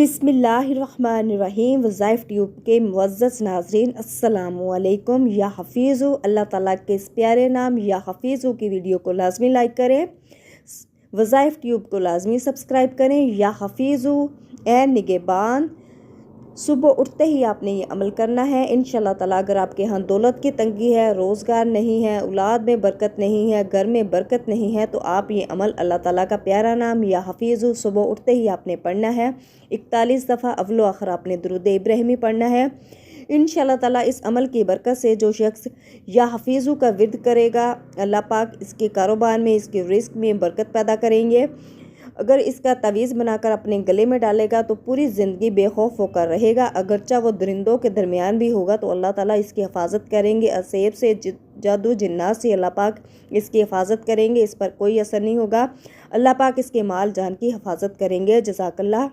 बिस्मिल्लाहिर्रहमानिर्रहीम। वज़ाइफ ट्यूब के मुअज़्ज़ज़ नाज़रीन अस्सलामुअलैकुम। या हफ़ीज़ु, अल्लाह ताला के इस प्यारे नाम या हफ़ीज़ु की वीडियो को लाज़मी लाइक करें, वज़ाइफ ट्यूब को लाज़मी सब्सक्राइब करें। या हफ़ीज़ु ए निगहबान, सुबह उठते ही आपने ये अमल करना है इंशाअल्लाह ताला। अगर आपके यहाँ दौलत की तंगी है, रोज़गार नहीं है, औलाद में बरकत नहीं है, घर में बरकत नहीं है, तो आप ये अमल अल्लाह ताला का प्यारा नाम या हफ़ीज़ु सुबह उठते ही आपने पढ़ना है। 41 दफ़ा अव्वल आखिर आपने दुरूद इब्राहिमी पढ़ना है। इंशाअल्लाह ताला इस अमल की बरकत से जो शख्स या हफ़ीज़ु का विर्द करेगा, अल्लाह पाक इसके कारोबार में, इसके रिस्क में बरकत पैदा करेंगे। अगर इसका तवीज़ बनाकर अपने गले में डालेगा तो पूरी ज़िंदगी बेखौफ होकर रहेगा। अगरचा वो दरिंदों के दरमियान भी होगा तो अल्लाह ताला इसकी हिफाजत करेंगे। असेब से, जादू जिन्नात से अल्लाह पाक इसकी हिफाजत करेंगे। इस पर कोई असर नहीं होगा। अल्लाह पाक इसके माल जान की हिफाजत करेंगे। जज़ाकल्लाह।